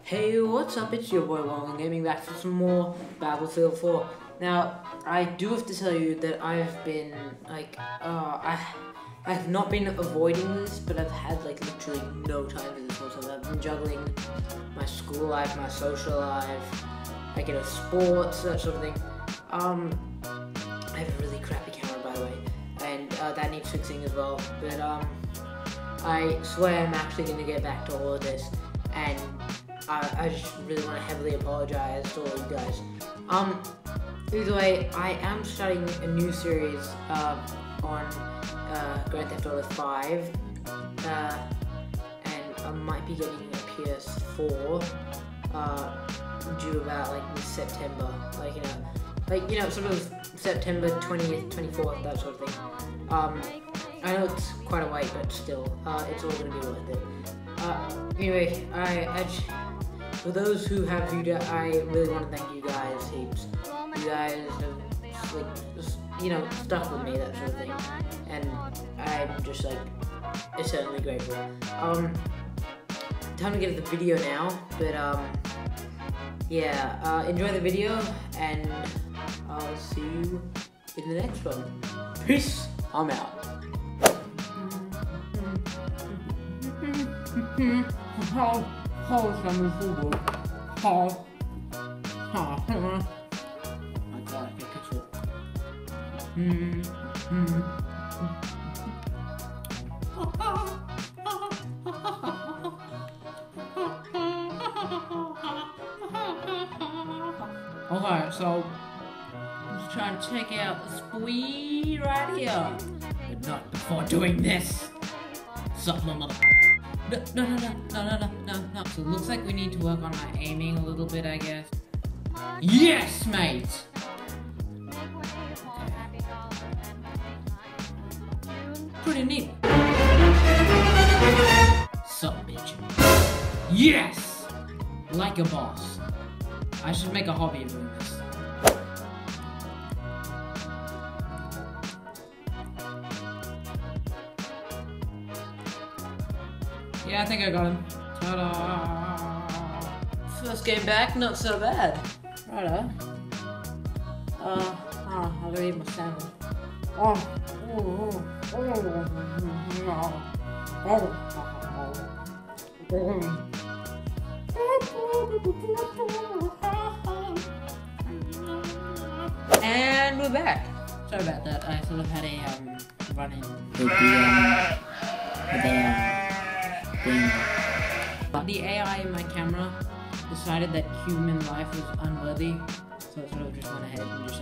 Hey, what's up? It's your boy Wong Gaming back for some more Battlefield 4. Now, I do have to tell you that I've been I've not been avoiding this, but I've had like literally no time for this whatsoever. I've been juggling my school life, my social life, sports, that sort of thing. I have a really crappy camera, by the way, and that needs fixing as well. But I swear I'm actually going to get back to all of this, and I just really want to heavily apologize to all you guys. Either way, I am starting a new series on Grand Theft Auto 5, and I might be getting a PS4 due about like September, sort of September 20th, 24th, that sort of thing. I know it's quite a wait, but still, it's all going to be worth it. Anyway, for those who have viewed it, I really want to thank you guys heaps. You guys have just stuck with me, that sort of thing, and I'm just eternally grateful. Time to get to the video now, but yeah, enjoy the video, and I'll see you in the next one. Peace. I'm out. My God, I can picture it. Okay, so let's try and check out the speed right here, but not before doing this. Sup, my mother. No. So it looks like we need to work on our aiming a little bit, I guess. Yes, mate! Okay. Pretty neat. Sup, bitch. Yes! Like a boss. I should make a hobby of doing this. Yeah, I think I got him. Ta-da! First game back, not so bad. Righto. I gotta eat my sandwich. And we're back. Sorry about that. I sort of had a run-in with the AI in my camera decided that human life was unworthy, so it sort of just went ahead and just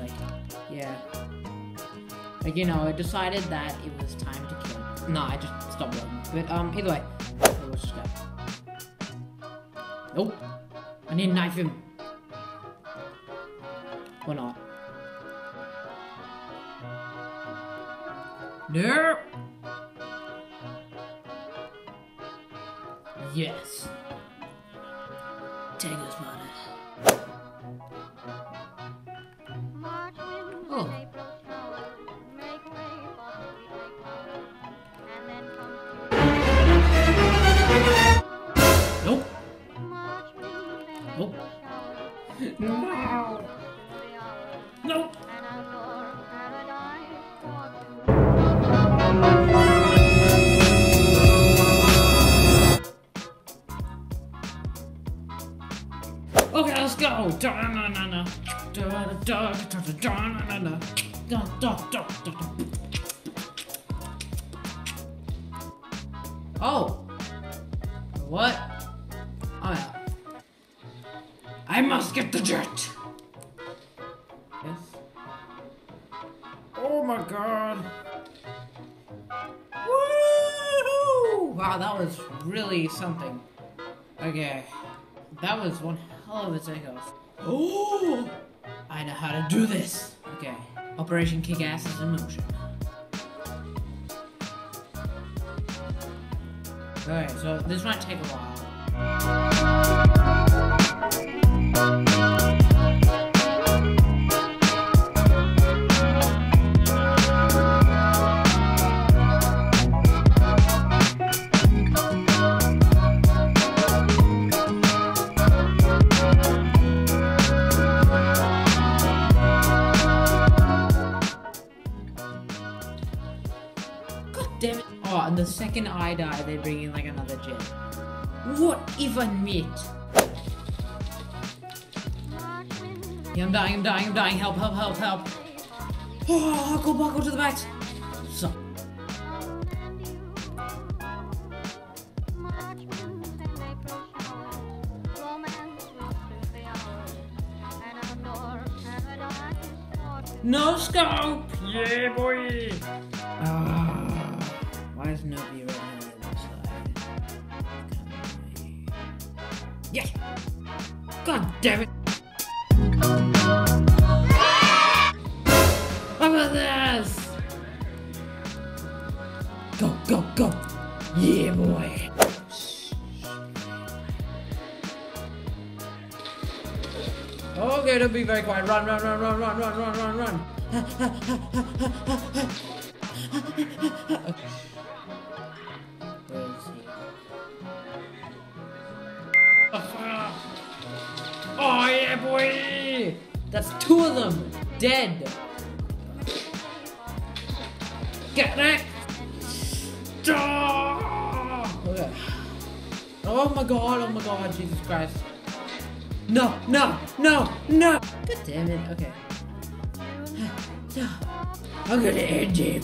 it decided that it was time to kill. No, I just stopped working. But either way, let's just go. Nope. I need to knife him. Or not. No. Yes. Take us, buddy. Oh. Nope. Nope. No. Nope. Okay, let's go. Oh. What? I'm out. I must get the jet. Yes. Oh my God. Woo! Wow, that was really something. Okay. That was one hell of a takeoff. Oh! I know how to do this. Okay. Operation Kick-Ass is in motion. Okay, so this might take a while. the second I die, they bring in like another jet. What even meat? Yeah, I'm dying, help. Oh, go to the back. So. No scope! Yeah, boy! Why is nobody right now on this side? Yes! God damn it! How about this? Go! Yeah, boy! Okay, don't be very quiet. Run. Where is he? Oh yeah, boy! That's 2 of them dead. Get it? Okay. Oh my god, Jesus Christ. No! God damn it, okay. I'm gonna end him.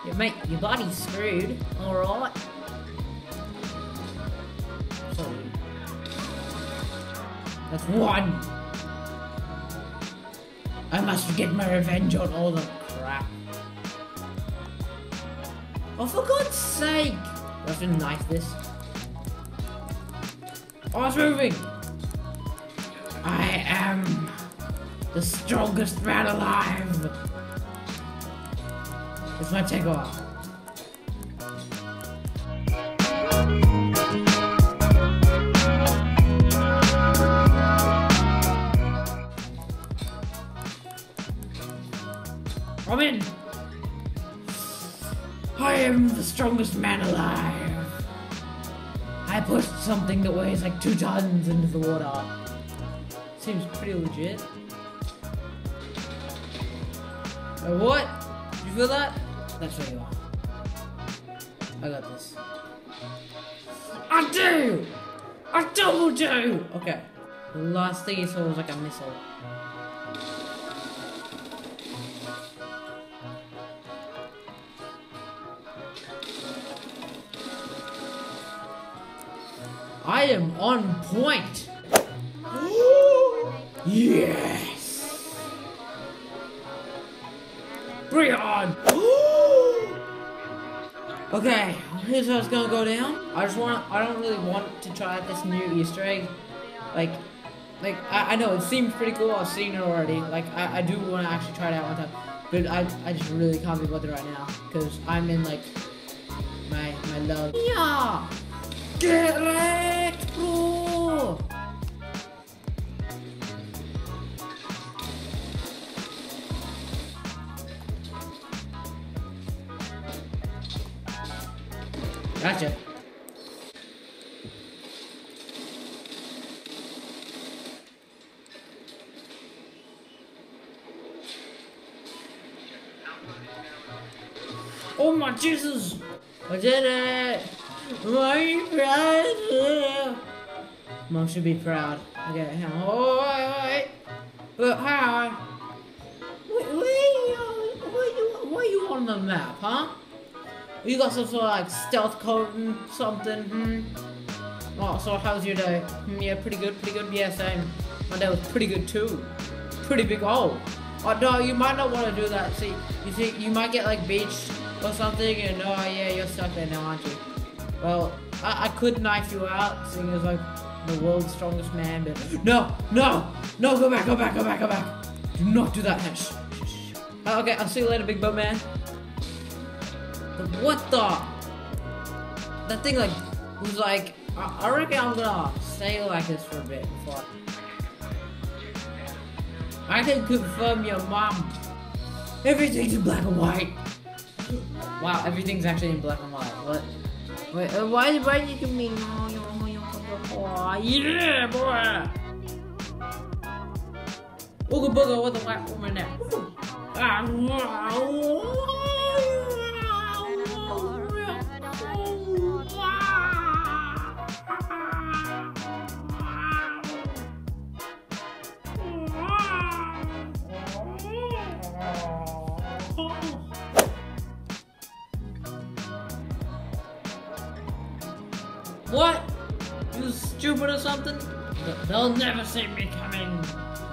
Yeah, mate, your body's screwed, alright? Sorry. That's 1. I must get my revenge on all the crap. Oh, for God's sake! Do I have to knife this? Oh, it's moving! I am the strongest man alive. It's my takeoff. I'm in. I am the strongest man alive. I pushed something that weighs like 2 tons into the water. Seems pretty legit. What? You feel that? That's where you are. I got this. I do! I double do! Okay. The last thing he saw was like a missile. I am on point! Yes! Bring it on! Okay, here's how it's gonna go down. I don't really want to try out this new Easter egg. I know it seems pretty cool, I've seen it already. Like, I do want to actually try it out one time. But I just really can't be bothered right now. Because I'm in, like, my love. Yeah! Get wrecked, bro! Gotcha. Oh my Jesus! I did it! My brother! Mom should be proud. Okay, hang on. Oh, wait. But how? Where are you on the map, huh? You got some sort of like stealth coding, something, Oh, so how's your day? Yeah, pretty good, yeah, same. My day was pretty good too. Pretty big hole. Oh no, you might not want to do that. See, you might get like beached or something and oh yeah, you're stuck there now, aren't you? Well, I could knife you out, seeing as like the world's strongest man, but no, go back. Do not do that, Hesh. Okay, I'll see you later, big boat man. What the? That thing like was like. I reckon I'm gonna stay like this for a bit before. I can confirm your mom. Everything's in black and white. Wow, everything's actually in black and white. What? Wait, why did you mean? Yeah, boy. Ooga booga with a white woman now. What? You stupid or something? They'll never see me coming.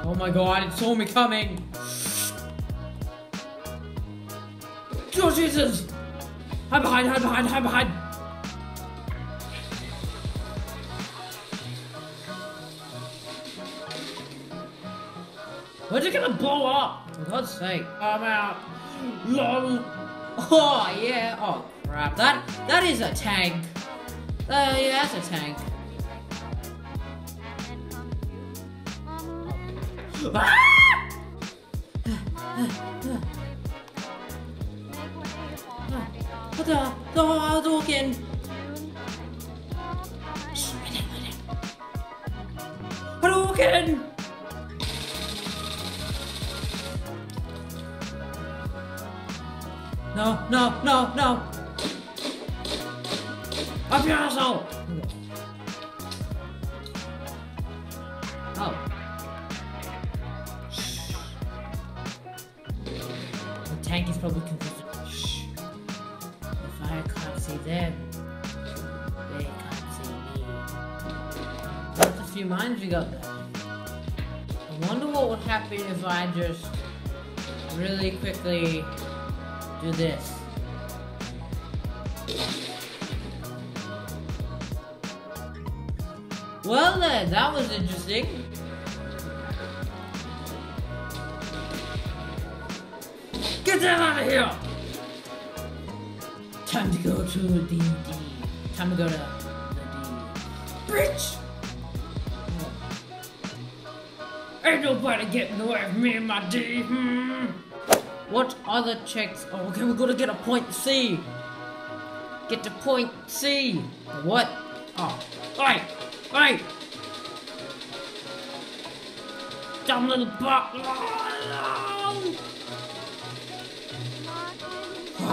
Oh my god, it saw me coming. Oh Jesus! Hide behind, hide behind, hide behind. Where's it gonna blow up? For God's sake. I'm out. LOL. Oh yeah. Oh crap. That is a tank. Yeah, that's a tank. Ah! What the? No, I was walking. Hadouken! No, no, no, no! Up your asshole! Oh. Shh. The tank is probably confused. Shh. If I can't see them, they can't see me. That's a few mines we got there. I wonder what would happen if I just really quickly do this. Well then, that was interesting. Get that out of here! Time to go to the D. Time to go to the D. Bitch! Ain't nobody getting away with me and my D. What other checks? Oh, okay, we gotta get a point C. Get to point C. What? Oh, oi! Oi! Dumb little butt! Oh, no!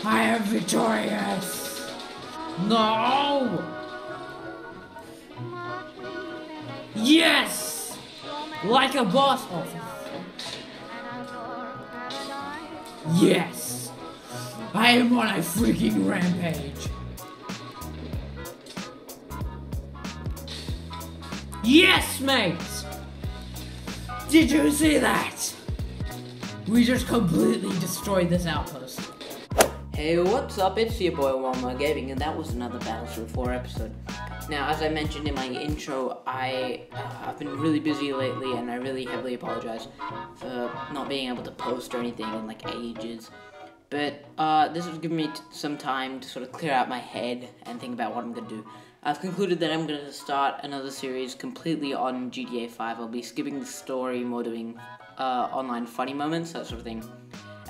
I am victorious! No! Yes! Like a boss! Oh. Yes! I am on a freaking rampage! Yes, mates! Did you see that? We just completely destroyed this outpost. Hey, what's up? It's your boy Walmart Gaming, and that was another Battlefield 4 episode. Now, as I mentioned in my intro, I've been really busy lately, and I really heavily apologize for not being able to post or anything in like ages. But this has given me some time to sort of clear out my head and think about what I'm gonna do. I've concluded that I'm going to start another series completely on GTA 5. I'll be skipping the story, more doing online funny moments, that sort of thing.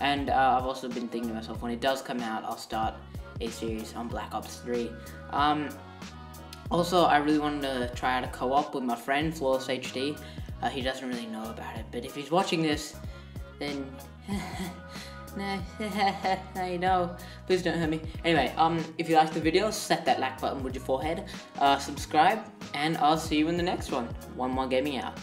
And I've also been thinking to myself, when it does come out, I'll start a series on Black Ops 3. Also, I really wanted to try out a co-op with my friend, Flawless HD. He doesn't really know about it, but if he's watching this, then... No, you know, please don't hurt me. Anyway, if you liked the video, set that like button with your forehead, subscribe, and I'll see you in the next one. One More Gaming out.